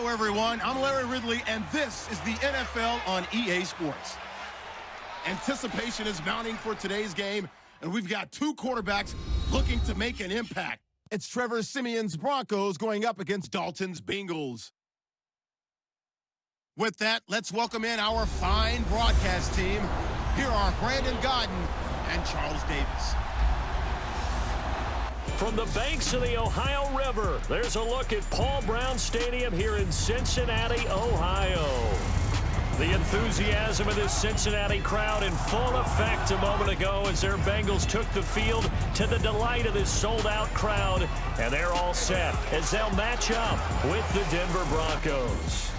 Hello, everyone. I'm Larry Ridley, and this is the NFL on EA Sports. Anticipation is mounting for today's game, and we've got two quarterbacks looking to make an impact. It's Trevor Siemian's Broncos going up against Dalton's Bengals. With that, let's welcome in our fine broadcast team. Here are Brandon Godden and Charles Davis. From the banks of the Ohio River, there's a look at Paul Brown Stadium here in Cincinnati, Ohio. The enthusiasm of this Cincinnati crowd in full effect a moment ago as their Bengals took the field to the delight of this sold-out crowd. And they're all set as they'll match up with the Denver Broncos.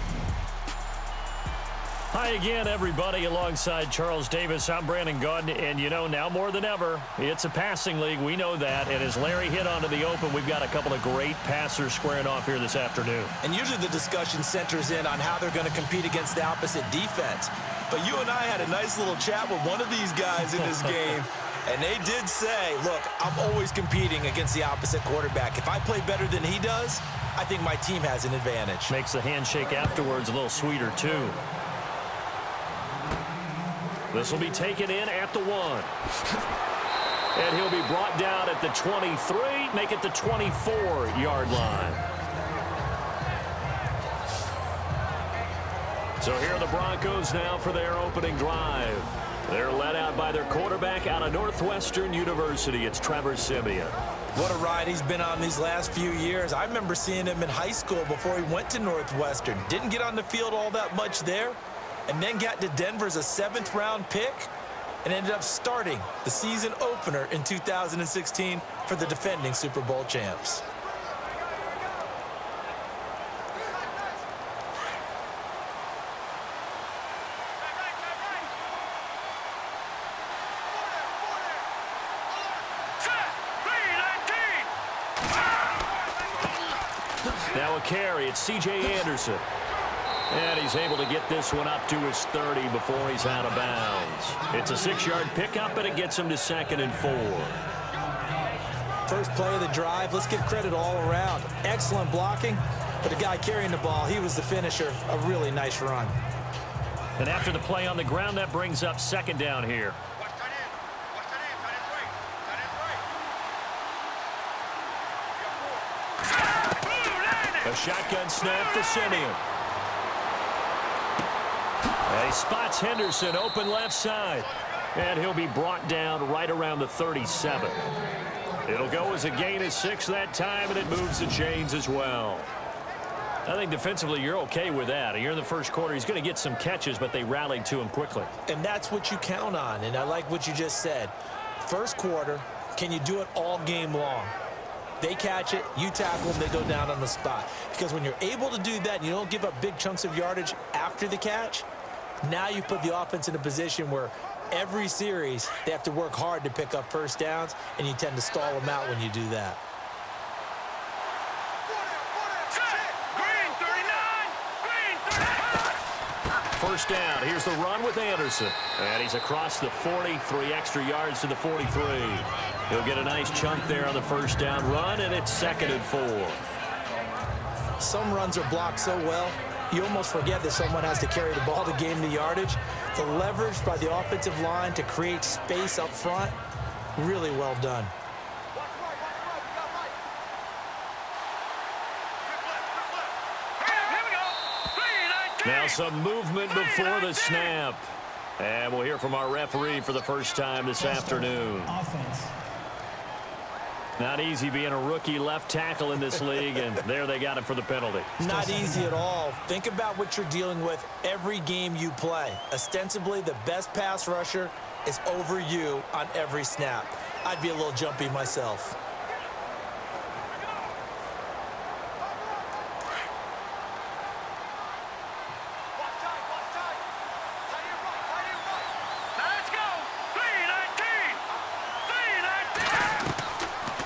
Hi again, everybody. Alongside Charles Davis, I'm Brandon Godden, and you know, now more than ever, it's a passing league. We know that, and as Larry hit onto the open, we've got a couple of great passers squaring off here this afternoon. And usually the discussion centers in on how they're going to compete against the opposite defense. But you and I had a nice little chat with one of these guys in this game, and they did say, look, I'm always competing against the opposite quarterback. If I play better than he does, I think my team has an advantage. Makes the handshake afterwards a little sweeter, too. This will be taken in at the 1. And he'll be brought down at the 23, make it the 24-yard line. So here are the Broncos now for their opening drive. They're led out by their quarterback out of Northwestern University. It's Trevor Siemian. What a ride he's been on these last few years. I remember seeing him in high school before he went to Northwestern. Didn't get on the field all that much there. And then got to Denver as a 7th-round pick and ended up starting the season opener in 2016 for the defending Super Bowl champs. Now a carry, it's C.J. Anderson. And he's able to get this one up to his 30 before he's out of bounds. It's a 6-yard pickup, and it gets him to 2nd and 4. First play of the drive, let's give credit all around. Excellent blocking, but the guy carrying the ball, he was the finisher. A really nice run. And after the play on the ground, that brings up 2nd down here. A shotgun snap for Siemian. He spots Henderson open left side, and he'll be brought down right around the 37. It'll go as a gain of 6 that time, and it moves the chains as well. I think defensively you're okay with that. You're in the first quarter. He's going to get some catches, but they rallied to him quickly. And that's what you count on, and I like what you just said. First quarter, can you do it all game long? They catch it, you tackle them, they go down on the spot. Because when you're able to do that and you don't give up big chunks of yardage after the catch, now you put the offense in a position where every series they have to work hard to pick up first downs, and you tend to stall them out when you do that. First down. Here's the run with Anderson. And he's across the 40, 3 extra yards to the 43. He'll get a nice chunk there on the first down run, and it's 2nd and 4. Some runs are blocked so well, you almost forget that someone has to carry the ball to gain the yardage. The leverage by the offensive line to create space up front, really well done. Now some movement before the snap. And we'll hear from our referee for the first time this afternoon. Offense. Not easy being a rookie left tackle in this league, and there they got him for the penalty. Not easy at all. Think about what you're dealing with every game you play. Ostensibly, the best pass rusher is over you on every snap. I'd be a little jumpy myself.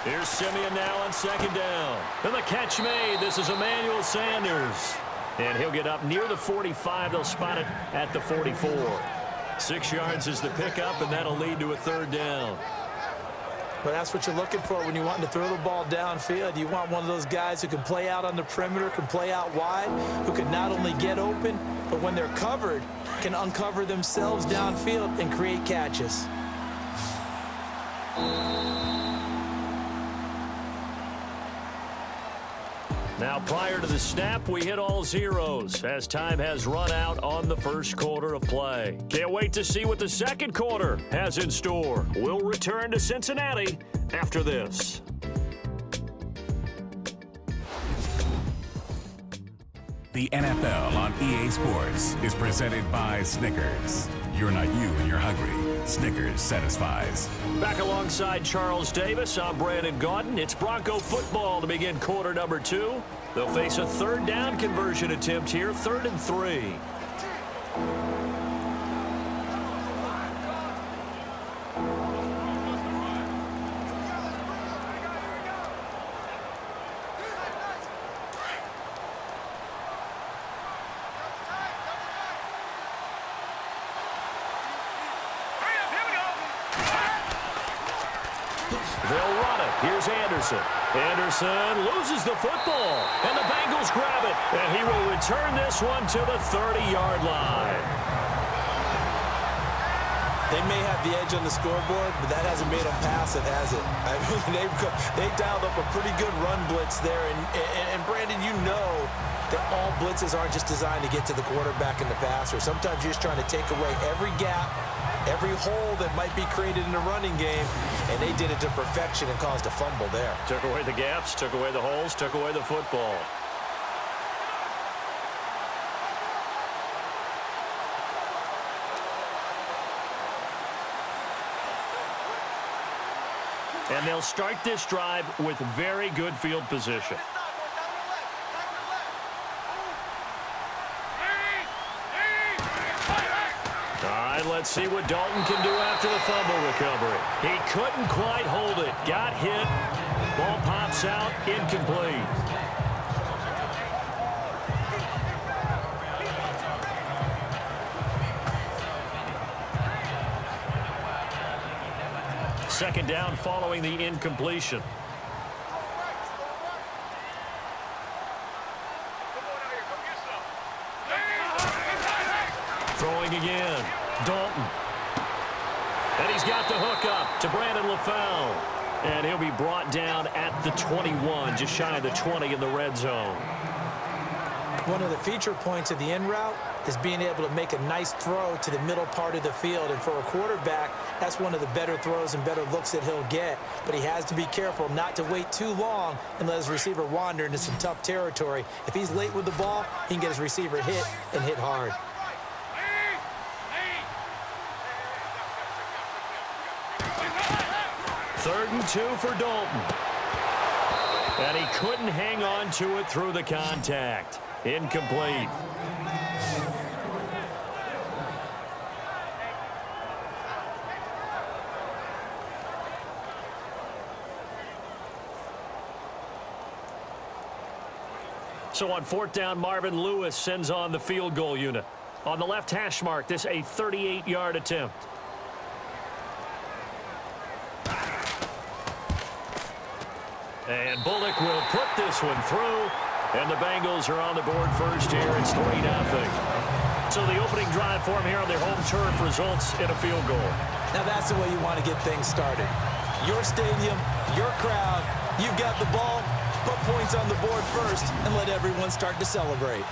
Here's Siemian now on 2nd down. And the catch made. This is Emmanuel Sanders. And he'll get up near the 45. They'll spot it at the 44. 6 yards is the pickup, and that'll lead to a 3rd down. Well, that's what you're looking for when you want to throw the ball downfield. You want one of those guys who can play out on the perimeter, can play out wide, who can not only get open, but when they're covered, can uncover themselves downfield and create catches. Now, prior to the snap, we hit all zeros as time has run out on the first quarter of play. Can't wait to see what the second quarter has in store. We'll return to Cincinnati after this. The NFL on EA Sports is presented by Snickers. You're not you when you're hungry. Snickers satisfies. Back alongside Charles Davis, I'm Brandon Gaudin. It's Bronco football to begin quarter number 2. They'll face a third down conversion attempt here, 3rd and 3. They'll run it. Here's Anderson. Anderson loses the football, and the Bengals grab it, and he will return this one to the 30-yard line. They may have the edge on the scoreboard, but that hasn't made them pass it, has it? I mean, they dialed up a pretty good run blitz there, and Brandon, you know that all blitzes aren't just designed to get to the quarterback and the passer. Sometimes you're just trying to take away every gap, every hole that might be created in the running game, and they did it to perfection and caused a fumble there. Took away the gaps, took away the holes, took away the football. And they'll start this drive with very good field position. Let's see what Dalton can do after the fumble recovery. He couldn't quite hold it. Got hit. Ball pops out. Incomplete. Second down following the incompletion. Throwing again. Dalton. And he's got the hook up to Brandon LaFell. And he'll be brought down at the 21, just shy of the 20 in the red zone. One of the feature points of the in route is being able to make a nice throw to the middle part of the field. And for a quarterback, that's one of the better throws and better looks that he'll get. But he has to be careful not to wait too long and let his receiver wander into some tough territory. If he's late with the ball, he can get his receiver hit and hit hard. 3rd and 2 for Dalton. And he couldn't hang on to it through the contact. Incomplete. So on 4th down, Marvin Lewis sends on the field goal unit. On the left hash mark, this a 38-yard attempt. And Bullock will put this one through. And the Bengals are on the board first here. It's 3-0. So the opening drive for him here on their home turf results in a field goal. Now that's the way you want to get things started. Your stadium, your crowd, you've got the ball, put points on the board first, and let everyone start to celebrate.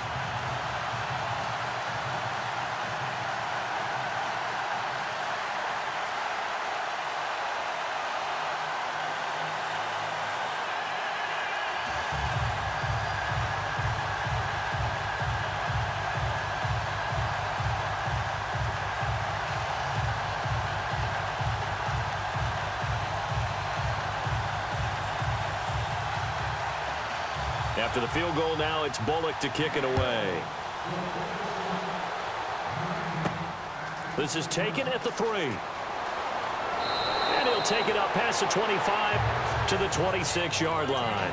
After the field goal now, it's Bullock to kick it away. This is taken at the 3. And he'll take it up past the 25 to the 26-yard line.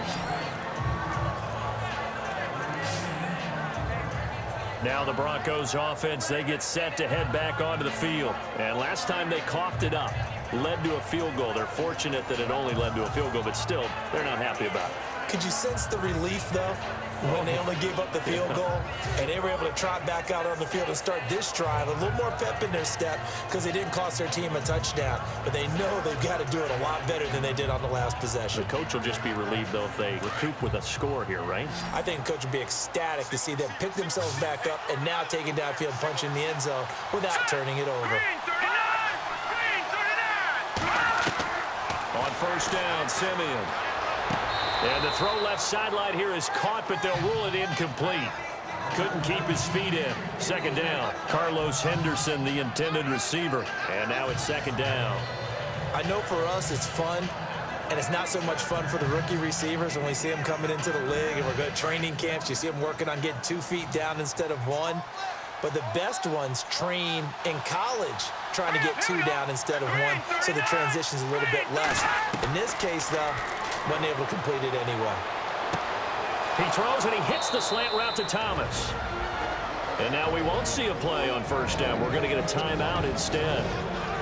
Now the Broncos offense, they get set to head back onto the field. And last time they coughed it up. led to a field goal. They're fortunate that it only led to a field goal, but still, they're not happy about it. Could you sense the relief, though, when they only gave up the field goal and they were able to trot back out on the field and start this drive? A little more pep in their step because they didn't cost their team a touchdown, but they know they've got to do it a lot better than they did on the last possession. The coach will just be relieved, though, if they recoup with a score here, right? I think the coach would be ecstatic to see them pick themselves back up and now take it downfield, punch in the end zone without turning it over. On first down, Simeon. And the throw left sideline here is caught, but they'll rule it incomplete. Couldn't keep his feet in. Second down. Carlos Henderson, the intended receiver. And now it's second down. I know for us it's fun, and it's not so much fun for the rookie receivers when we see them coming into the league and we're going to training camps. You see them working on getting 2 feet down instead of 1. But the best ones train in college trying to get 2 down instead of 1, so the transition's a little bit less. In this case, though, wasn't able to complete it anyway. He throws and he hits the slant route to Thomas. And now we won't see a play on first down. We're going to get a timeout instead,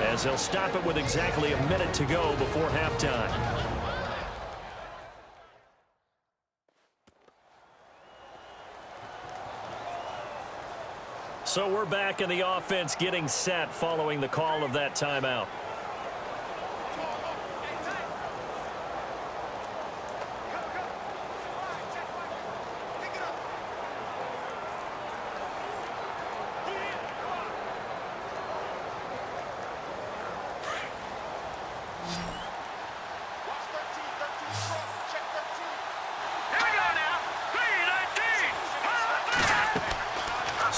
as they'll stop it with exactly a minute to go before halftime. So we're back in the offense getting set following the call of that timeout.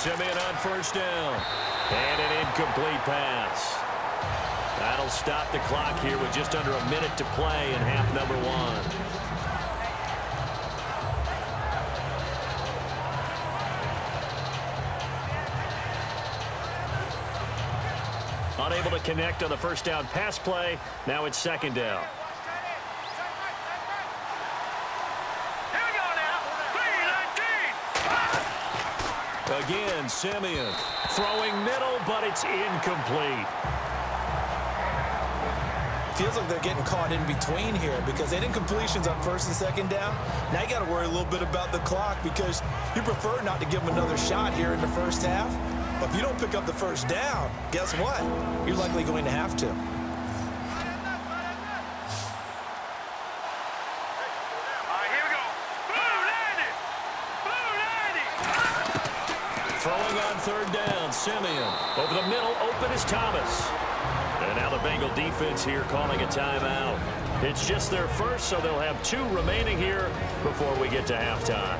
Simeon on first down. And an incomplete pass. That'll stop the clock here with just under a minute to play in half number 1. Unable to connect on the first down pass play. Now it's second down. Again, Simeon throwing middle, but it's incomplete. Feels like they're getting caught in between here because they didn't completions on first and second down. Now you got to worry a little bit about the clock because you prefer not to give them another shot here in the first half. But if you don't pick up the first down, guess what? You're likely going to have to. Throwing on third down, Simeon. Over the middle, open is Thomas. And now the Bengal defense here calling a timeout. It's just their first, so they'll have 2 remaining here before we get to halftime.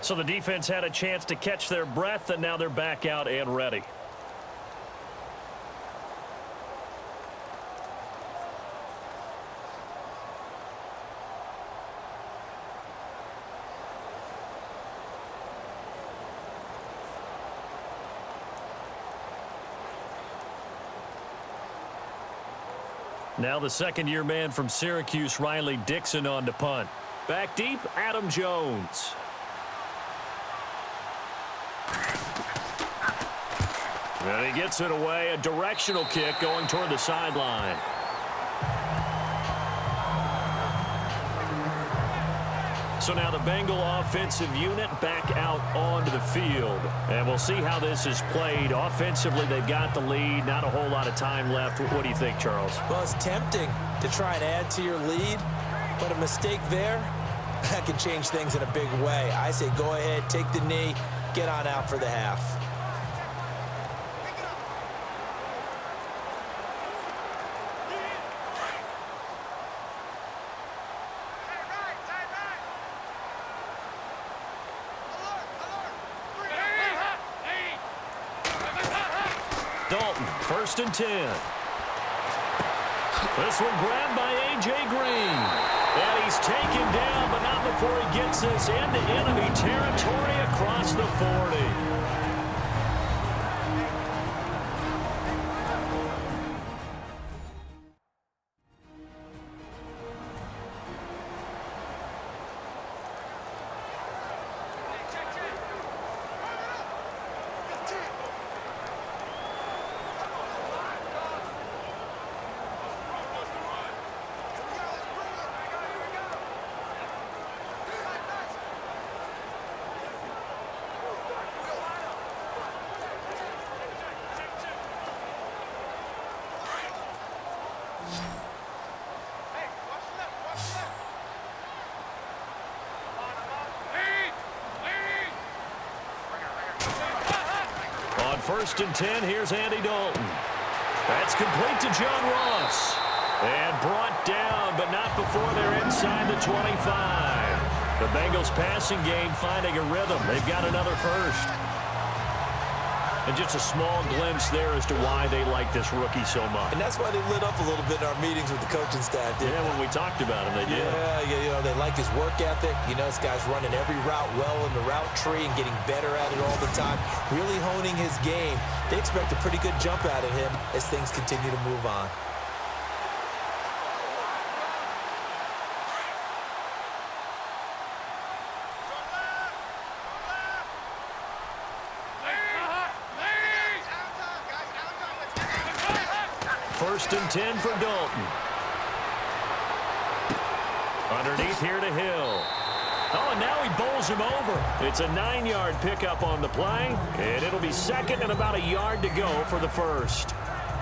So the defense had a chance to catch their breath, and now they're back out and ready. Now the second-year man from Syracuse, Riley Dixon, on to punt. Back deep, Adam Jones. And he gets it away. A directional kick going toward the sideline. So now the Bengal offensive unit back out onto the field. And we'll see how this is played. Offensively, they've got the lead. Not a whole lot of time left. What do you think, Charles? Well, it's tempting to try and add to your lead, but a mistake there, that could change things in a big way. I say go ahead, take the knee, get on out for the half. Dalton, 1st and 10. This one grabbed by A.J. Green. And he's taken down, but not before he gets this into enemy territory across the 40. first and 10, here's Andy Dalton. That's complete to John Ross. And brought down, but not before they're inside the 25. The Bengals passing game finding a rhythm. They've got another first. And just a small glimpse there as to why they like this rookie so much. And that's why they lit up a little bit in our meetings with the coaching staff. Yeah, when we talked about him, they did. Yeah, they like his work ethic. You know, this guy's running every route well in the route tree and getting better at it all the time, really honing his game. They expect a pretty good jump out of him as things continue to move on. First and 10 for Dalton. Underneath here to Hill. Oh, and now he bowls him over. It's a 9-yard pickup on the play, and it'll be second and about a yard to go for the first.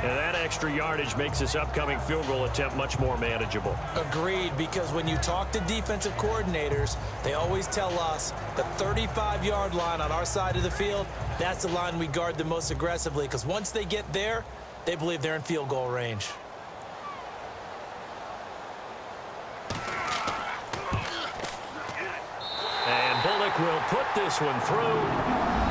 And that extra yardage makes this upcoming field goal attempt much more manageable. Agreed, because when you talk to defensive coordinators, they always tell us the 35-yard line on our side of the field, that's the line we guard the most aggressively, because once they get there, they believe they're in field goal range. And Bullock will put this one through.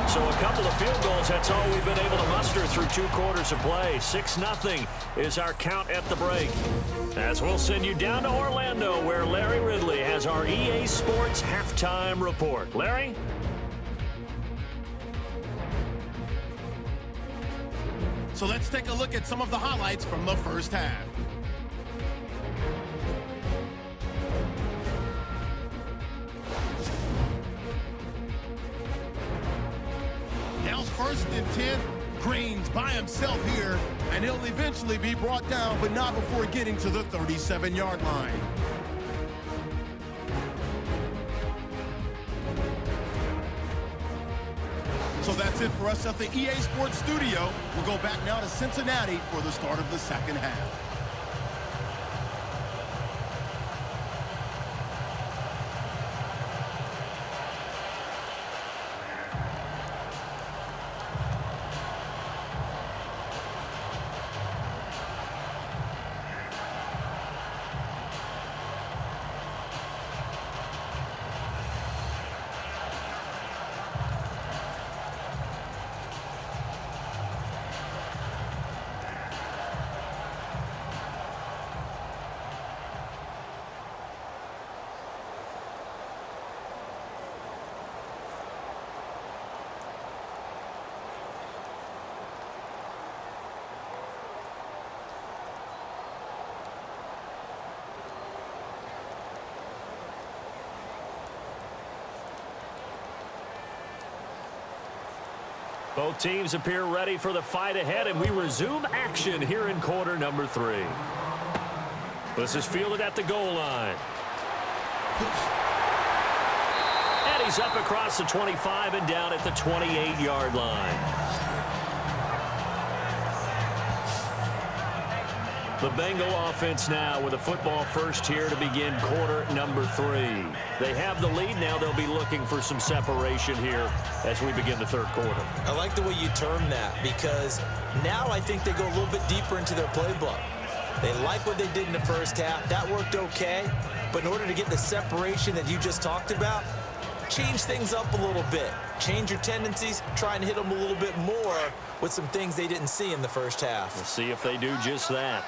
So a couple of field goals, that's all we've been able to muster through 2 quarters of play. 6-0 is our count at the break. As we'll send you down to Orlando, where Larry Ridley has our EA Sports halftime report. Larry? So let's take a look at some of the highlights from the first half. Now's first and 10. Green's by himself here, and he'll eventually be brought down, but not before getting to the 37-yard line. So that's it for us at the EA Sports Studio. We'll go back now to Cincinnati for the start of the second half. Both teams appear ready for the fight ahead, and we resume action here in quarter number 3. This is fielded at the goal line. And he's up across the 25 and down at the 28-yard line. The Bengal offense now with a football first here to begin quarter number 3. They have the lead now. They'll be looking for some separation here as we begin the third quarter. I like the way you term that, because now I think they go a little bit deeper into their playbook. They like what they did in the first half. That worked okay. But in order to get the separation that you just talked about, change things up a little bit. Change your tendencies. Try and hit them a little bit more with some things they didn't see in the first half. We'll see if they do just that.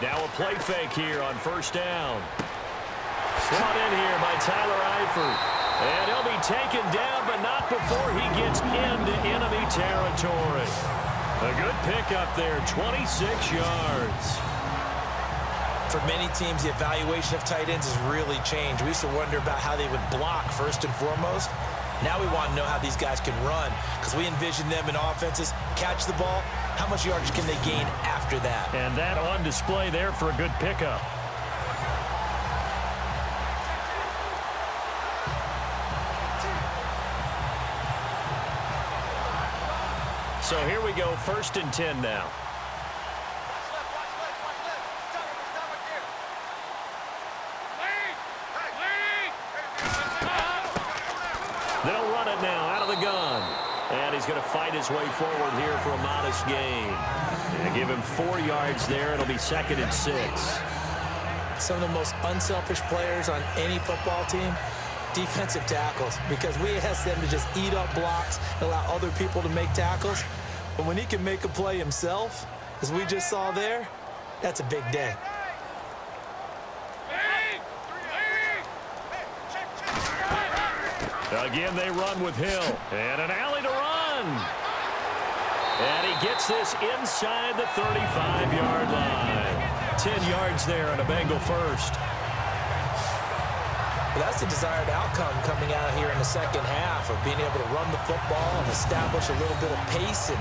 Now a play fake here on first down. Brought in here by Tyler Eifert. And he'll be taken down, but not before he gets into enemy territory. A good pickup there, 26 yards. For many teams, the evaluation of tight ends has really changed. We used to wonder about how they would block first and foremost. Now we want to know how these guys can run, because we envision them in offenses, catch the ball, how much yardage can they gain after that? And that on display there for a good pickup. So here we go, first and 10 now. the gun. And he's going to fight his way forward here for a modest gain. And give him 4 yards there. It'll be 2nd and 6. Some of the most unselfish players on any football team, defensive tackles, because we ask them to just eat up blocks and allow other people to make tackles. But when he can make a play himself, as we just saw there, that's a big day. Again, they run with Hill. And an alley to run. And he gets this inside the 35-yard line. 10 yards there and a Bengal first. Well, that's the desired outcome coming out here in the second half of being able to run the football and establish a little bit of pace and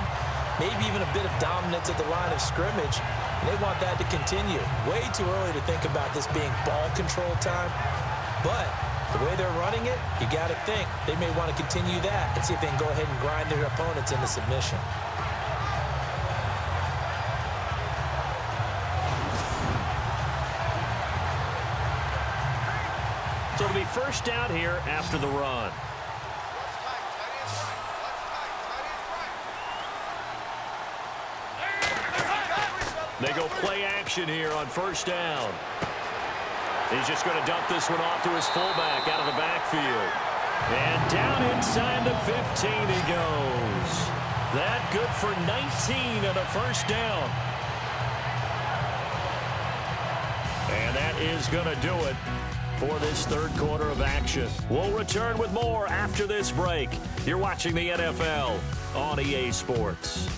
maybe even a bit of dominance at the line of scrimmage. And they want that to continue. Way too early to think about this being ball control time. But the way they're running it, you got to think they may want to continue that and see if they can go ahead and grind their opponents into submission. So it'll be first down here after the run. They go play action here on first down. He's just going to dump this one off to his fullback out of the backfield. And down inside the 15 he goes. That good for 19 and a first down. And that is going to do it for this third quarter of action. We'll return with more after this break. You're watching the NFL on EA Sports.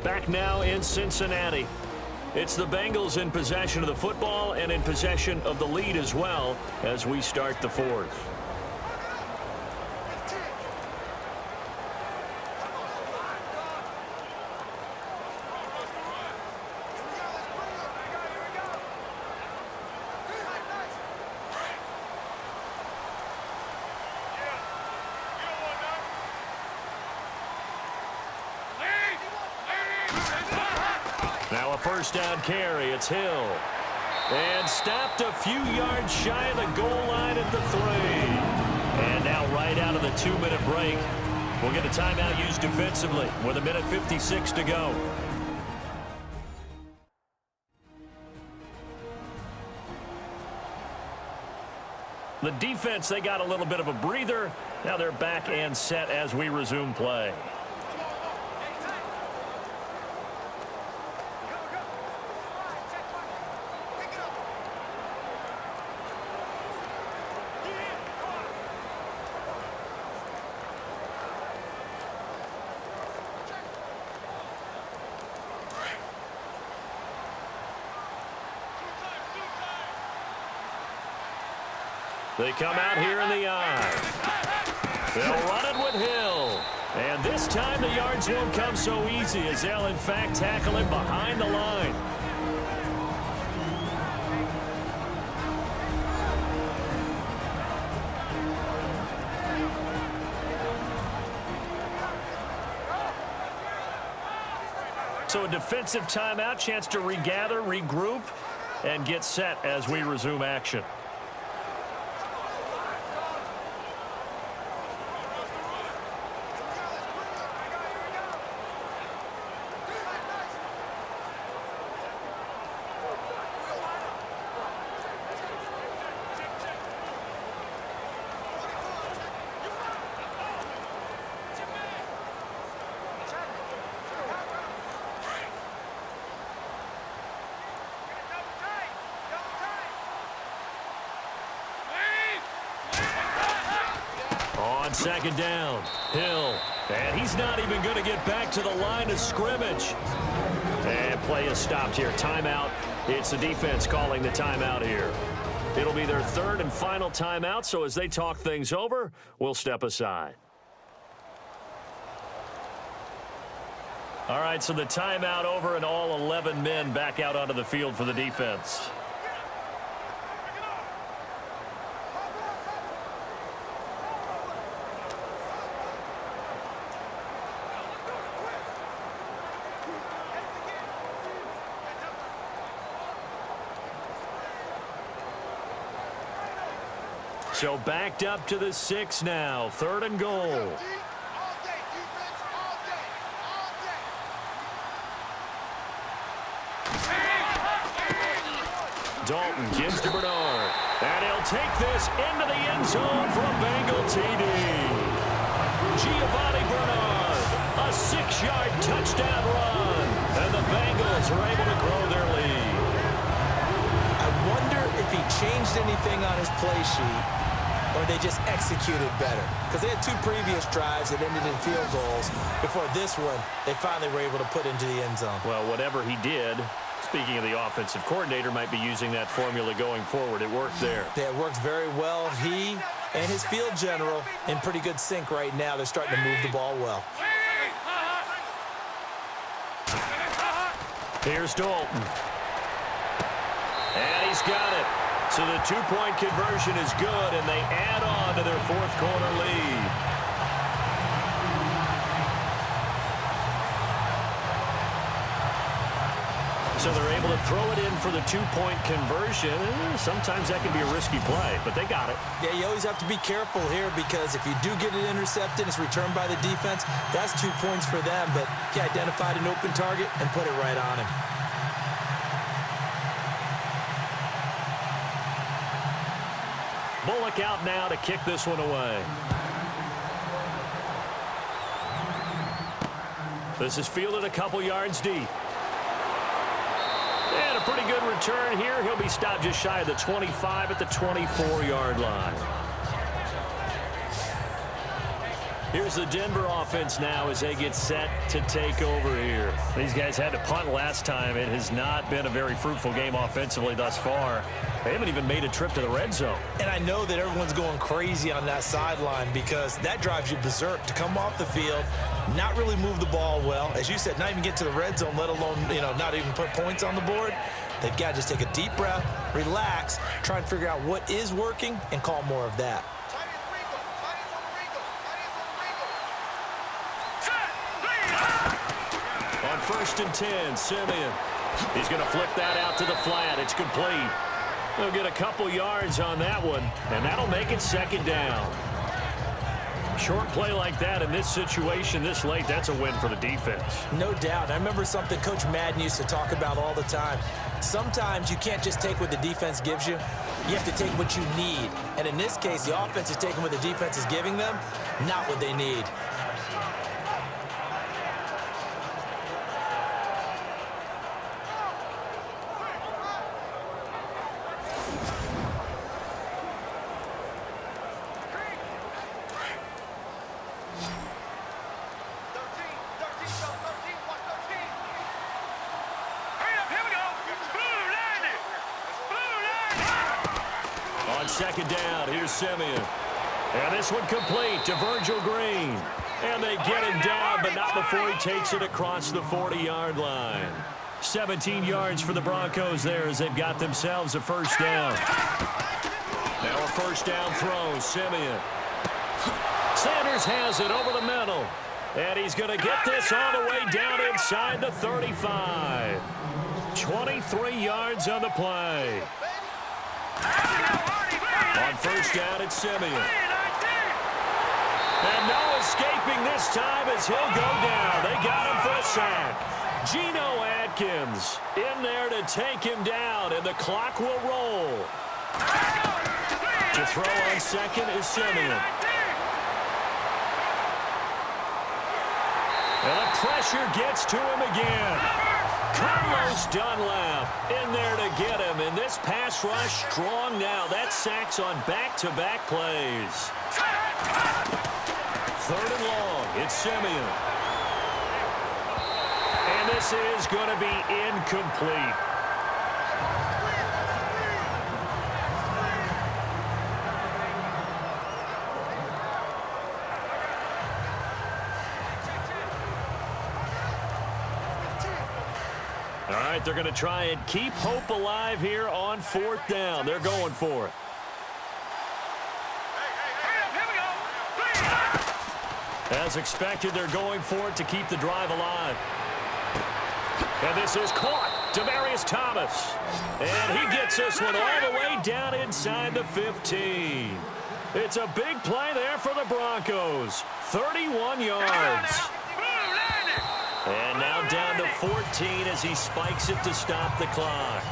Back now in Cincinnati. It's the Bengals in possession of the football and in possession of the lead as well as we start the fourth. Now a first down carry. It's Hill. And stopped a few yards shy of the goal line at the 3. And now right out of the 2-minute break, we'll get a timeout used defensively with 1:56 to go. The defense, they got a little bit of a breather. Now they're back and set as we resume play. They come out here in the eye. They'll run it with Hill. And this time the yards won't come so easy as they'll in fact tackle him behind the line. So a defensive timeout, chance to regather, regroup, and get set as we resume action. On second down, Hill. And he's not even going to get back to the line of scrimmage. And play is stopped here. Timeout. It's the defense calling the timeout here. It'll be their third and final timeout, so as they talk things over, we'll step aside. All right, so the timeout over and all 11 men back out onto the field for the defense. So backed up to the 6 now. 3rd and goal. Dalton gives to Bernard. And he'll take this into the end zone for a Bengal TD. Giovanni Bernard, a 6-yard touchdown run. And the Bengals are able to grow their lead. I wonder if he changed anything on his play sheet or they just executed better. Because they had 2 previous drives that ended in field goals. Before this one, they finally were able to put into the end zone. Well, whatever he did, speaking of the offensive coordinator, might be using that formula going forward. It worked there. Yeah, it worked very well. He and his field general in pretty good sync right now. They're starting to move the ball well. Here's Dalton. And he's got it. So the 2-point conversion is good, and they add on to their 4th quarter lead. So they're able to throw it in for the 2-point conversion. Sometimes that can be a risky play, but they got it. Yeah, you always have to be careful here because if you do get it intercepted, it's returned by the defense. That's 2 points for them, but he identified an open target and put it right on him. Bullock out now to kick this one away. This is fielded a couple yards deep. And a pretty good return here. He'll be stopped just shy of the 25 at the 24-yard line. Here's the Denver offense now as they get set to take over here. These guys had to punt last time. It has not been a very fruitful game offensively thus far. They haven't even made a trip to the red zone. And I know that everyone's going crazy on that sideline because that drives you berserk to come off the field, not really move the ball well. As you said, not even get to the red zone, let alone, not even put points on the board. They've got to just take a deep breath, relax, try and figure out what is working, and call more of that. On 1st and 10, Simeon. He's going to flip that out to the flat. It's complete. They'll get a couple yards on that one, and that'll make it 2nd down. Short play like that in this situation this late, that's a win for the defense. No doubt. I remember something Coach Madden used to talk about all the time. Sometimes you can't just take what the defense gives you. You have to take what you need. And in this case, the offense is taking what the defense is giving them, not what they need. On 2nd down, here's Simeon. And this one complete to Virgil Green. And they get him down, but not before he takes it across the 40-yard line. 17 yards for the Broncos there as they've got themselves a 1st down. Now a 1st down throw, Simeon. Sanders has it over the middle. And he's going to get this all the way down inside the 35. 23 yards on the play. On 1st down, it's Simeon. And no escaping this time as he'll go down. They got him for a sack. Geno Atkins in there to take him down, and the clock will roll. To throw on 2nd is Simeon. And the pressure gets to him again. Carlos Dunlap in there to get him, and this pass rush strong now. That sacks on back-to-back plays. 3rd and long, it's Simeon. And this is going to be incomplete. All right, they're going to try and keep hope alive here on 4th down. They're going for it. As expected, they're going for it to keep the drive alive. And this is caught. Demaryius Thomas. And he gets this one all the way down inside the 15. It's a big play there for the Broncos. 31 yards. And now down to 14 as he spikes it to stop the clock.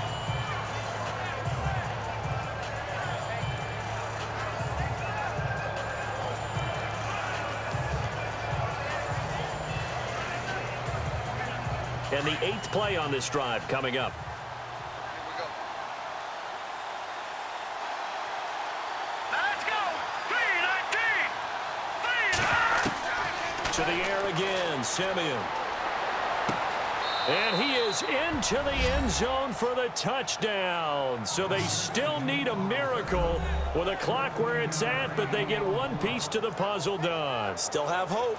And the 8th play on this drive coming up. To the air again, Simeon. And he is into the end zone for the touchdown. So they still need a miracle with a clock where it's at, but they get one piece to the puzzle done. Still have hope.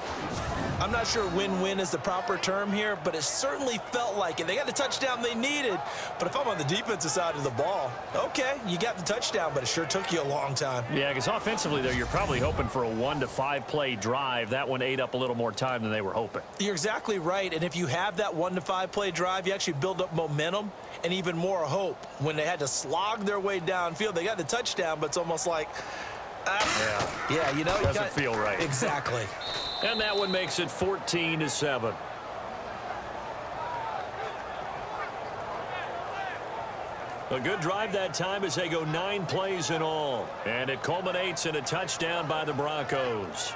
I'm not sure win-win is the proper term here, but it certainly felt like it. They got the touchdown they needed, but if I'm on the defensive side of the ball, okay, you got the touchdown, but it sure took you a long time. Yeah, because offensively there, you're probably hoping for a 1 to 5 play drive. That one ate up a little more time than they were hoping. You're exactly right, and if you have that 1 to 5 play drive, you actually build up momentum and even more hope. When they had to slog their way downfield, they got the touchdown, but it's almost like, yeah, you know, doesn't feel right. Exactly. And that one makes it 14-7. A good drive that time as they go 9 plays in all. And it culminates in a touchdown by the Broncos.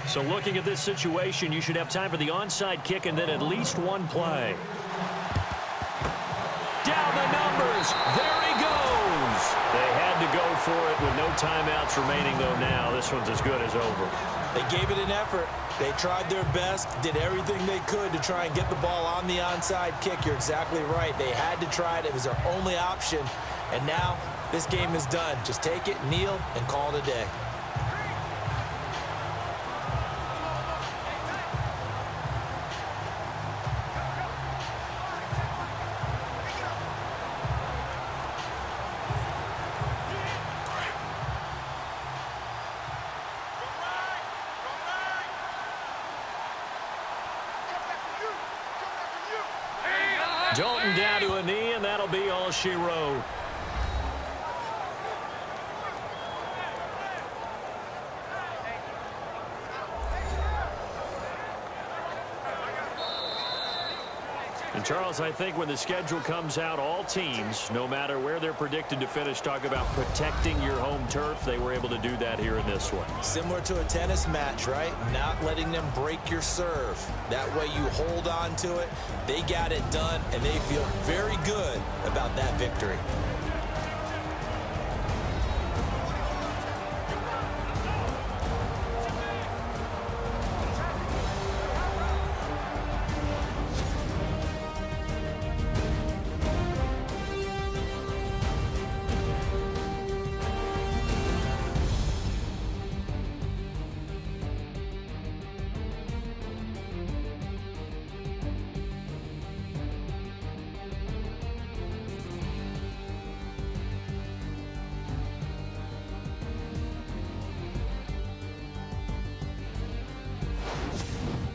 So looking at this situation, you should have time for the onside kick and then at least one play. Down the numbers. There he goes. They had to go for it with no timeouts remaining, though, now. This one's as good as over. They gave it an effort. They tried their best, did everything they could to try and get the ball on the onside kick. You're exactly right. They had to try it. It was their only option. And now this game is done. Just take it, kneel, and call it a day. Dalton down to a knee, and that'll be all she wrote. And Charles, I think when the schedule comes out, all teams, no matter where they're predicted to finish, talk about protecting your home turf. They were able to do that here in this one. Similar to a tennis match, right? Not letting them break your serve. That way you hold on to it. They got it done, and they feel very good about that victory.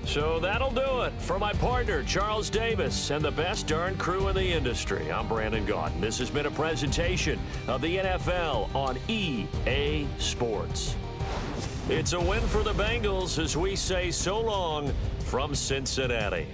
So that'll do it for my partner, Charles Davis, and the best darn crew in the industry. I'm Brandon Gaudin. This has been a presentation of the NFL on EA Sports. It's a win for the Bengals as we say so long from Cincinnati.